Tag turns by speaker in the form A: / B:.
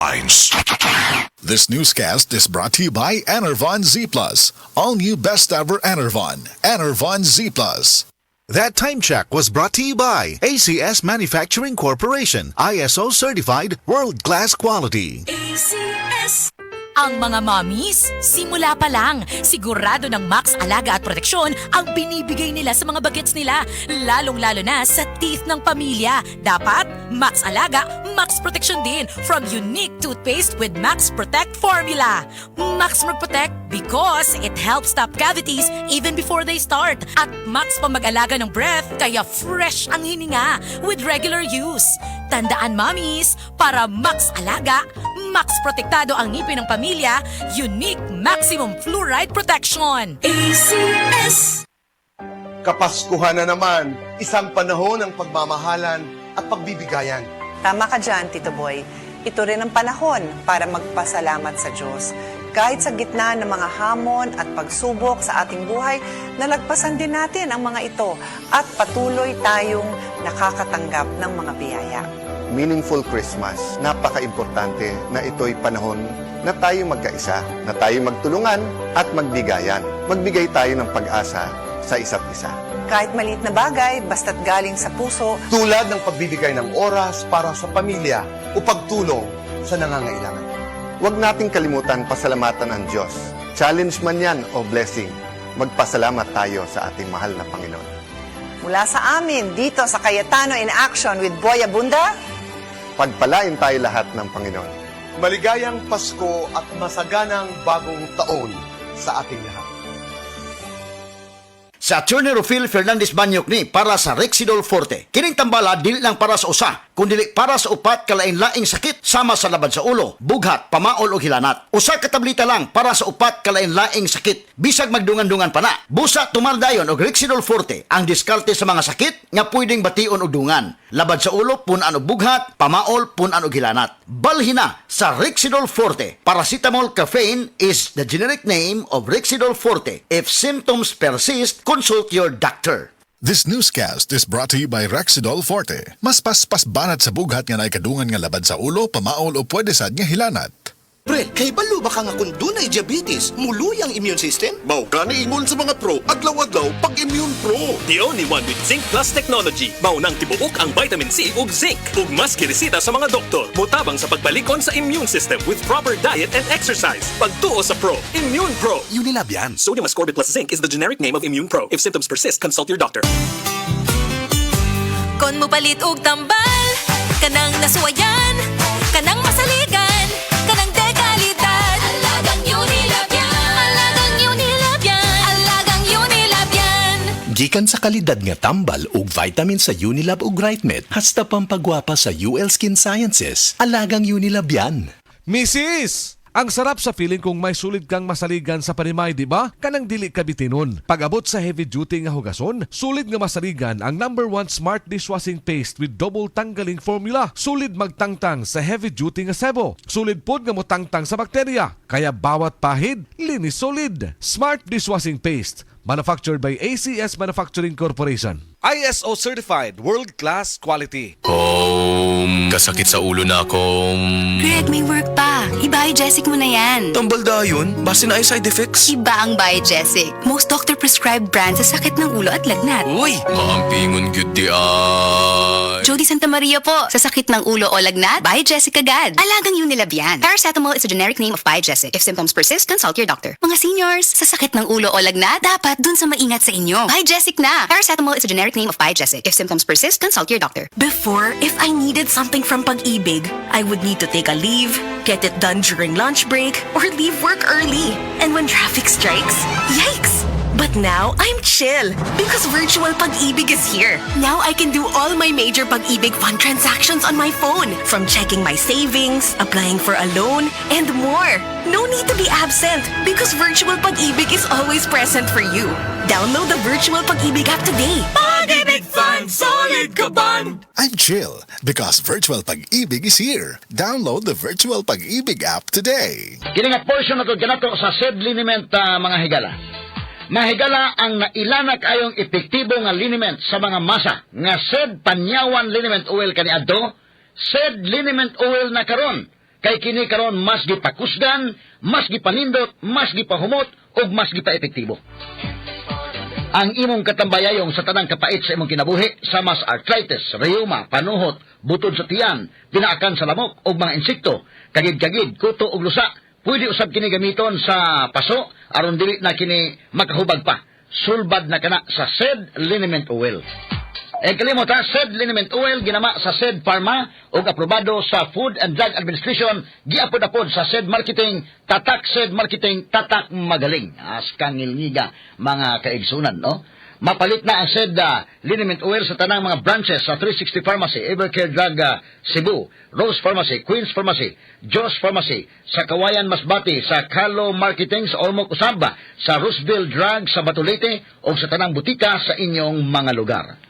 A: headlines.
B: This newscast is brought to you by Enervon Z+. All new best ever Enervon. Enervon Z+. That time check was brought to you by ACS Manufacturing Corporation. ISO certified world-class quality.
C: ACS. Ang mga mommies, simula pa lang, sigurado ng Max Alaga at Proteksyon ang binibigay nila sa mga bagets nila, lalong-lalo na sa teeth ng pamilya. Dapat Max Alaga, Max Proteksyon din from unique toothpaste with Max Protect formula. Max Protect because it helps stop cavities even before they start. At Max pa mag-alaga ng breath kaya fresh ang hininga with regular use. Tandaan mommies, para Max Alaga, Max Protektado ang ngipin ng pamilya, unique maximum fluoride protection. ACS!
D: Kapaskuhan na naman, isang panahon ng pagmamahalan at pagbibigayan.
E: Tama ka dyan, Tito Boy. Ito rin ang panahon para magpasalamat sa Diyos. Kahit sa gitna ng mga hamon at pagsubok sa ating buhay, nalagpasan din natin ang mga ito at patuloy tayong nakakatanggap ng mga biyaya.
D: Meaningful Christmas, napaka-importante na ito'y panahon na tayo magkaisa, na tayo magtulungan at magbigayan. Magbigay tayo ng pag-asa sa isa't isa.
E: Kahit maliit na bagay, basta't galing sa puso,
D: Tulad ng pagbibigay ng oras para sa pamilya o pagtulong sa nangangailangan. Huwag nating kalimutan pasalamatan ang Diyos. Challenge man yan o blessing, magpasalamat tayo sa ating mahal na Panginoon.
E: mula sa amin dito sa Cayetano in Action with Boy Abunda,
D: Pagpalain tayo lahat ng Panginoon. Maligayang Pasko at masaganang bagong taon sa ating lahat.
F: Sa Attorney Rufil Fernandez Banyok ni para sa Rexidol Forte. Kining tambala dili lang para sa usa, kundi para sa upat kalain-laing sakit sama sa laban sa ulo, bughat, pamaol o hilanat. Usa ka tableta lang para sa upat kalain-laing sakit, bisag magdungan-dungan pa na. Busa tumaldayon og Rexidol Forte ang diskarte sa mga sakit nga pwedeng bation og dungan. Laban sa ulo punan og bughat, pamaol punan og hilanat. Balhina sa Rexidol Forte. Paracetamol caffeine is the generic name of Rexidol Forte. If symptoms persist, consult your doctor.
B: This newscast is brought to you by Rexidol Forte. Mas paspas banat sa bughat nga naikadungan nga labad sa ulo, pamaol o pwede sad nga hilanat.
G: Pre, kay balo ba ka nga kung dunay diabetes, muluyang immune system?
A: Mao ka ni ingon sa mga pro, adlaw-adlaw pag-immune pro.
H: The only one with Zinc Plus technology. Maunang tibuok ang vitamin C ug zinc. Ug mas giresita sa mga doktor. Mutabang sa pagbalikon sa immune system with proper diet and exercise. Pagtuo sa pro, Immune Pro.
G: Unilab yan.
H: Sodium ascorbate plus zinc is the generic name of Immune Pro. If symptoms persist, consult your doctor.
C: Kon mo palit og tambal, kanang nasuwayan, kanang masaligan, kanang dekalidad. Alagang Unilab yan. Alagang Unilab yan. Alagang Unilab yan.
I: Gikan sa kalidad nga tambal ug vitamin sa Unilab ug Rightmed, hasta pampagwapa sa UL Skin Sciences. Alagang Unilab yan.
J: Mrs. Ang sarap sa feeling kung may sulit kang masaligan sa panimay, di ba? Kanang dili ka bitinon. Pag-abot sa heavy duty nga hugason, sulit nga masaligan ang #1 smart dishwashing paste with double tanggaling formula. Sulit magtangtang sa heavy duty nga sebo. Sulit pod nga motangtang sa bakterya. Kaya bawat pahid, linis solid. Smart dishwashing paste. Manufactured by ACS Manufacturing Corporation.
K: ISO certified world-class quality.
I: Kasakit sa ulo na akong...
L: Greg, may work pa. I-Biogesic mo na yan.
I: Tambal dayon? Base na ay side effects?
L: Iba ang Biogesic. Most doctor-prescribed brand sa sakit ng ulo at lagnat.
I: Uy! Maampingon good di ay...
L: Jody Santa Maria po. Sa sakit ng ulo o lagnat, Biogesic agad. Alagang Unilab yan. Paracetamol is a generic name of Biogesic. If symptoms persist, consult your doctor. Mga seniors, sa sakit ng ulo o lagnat, dapat dun sa maingat sa inyo. Biogesic na. Paracetamol is a generic name of Biogesic. If symptoms persist, consult your doctor.
C: Before, if I needed something from Pag-ibig, I would need to take a leave, get it done during lunch break, or leave work early. And when traffic strikes, yikes! But now, I'm chill because virtual Pag-ibig is here. Now I can do all my major Pag-ibig fund transactions on my phone, from checking my savings, applying for a loan, and more. No need to be absent because virtual Pag-ibig is always present for you. Download the virtual Pag-ibig app today. Pag-ibig Fund, solid ka ban!
B: I'm chill because Virtual Pag-ibig is here. Download the Virtual Pag-ibig app today.
F: Kini nga portion na to ganato sa SED liniment mga higala. Mahigala ang nailanak ayong epektibo nga liniment sa mga masa nga SED Panyawan Liniment Oil kaniadto, SED Liniment Oil na karon kay kini karon mas gipakusgan, mas gipanindot, mas gipahumot ug mas gipaepektibo. Ang imong katambayayong sa tanang kapait sa imong kinabuhi sama sa arthritis, rheuma, panuhot, butod sa tiyan, pinaakan sa lamok ug mga insekto, kagid-kagid, kuto ug lusa, pwede usab kini gamiton sa paso aron dili na kini makahubag pa. Sulbad na kana sa SED Liniment Oil. Kalimot ha, SED Liniment Oil ginama sa SED Pharma ug aprobado sa Food and Drug Administration, giapod-apod sa SED Marketing, tatak SED Marketing, tatak magaling. Askang ngilngiga mga kaigsunan, no? Mapalit na ang SED Liniment Oil sa tanang mga branches sa 360 Pharmacy, Evercare Drug Cebu, Rose Pharmacy, Queen's Pharmacy, Joss Pharmacy, sa Kawayan Masbati, sa Kalo Marketing sa Ormoc Usaba, sa Roosevelt Drug sa Batulete o sa tanang butika sa inyong mga lugar.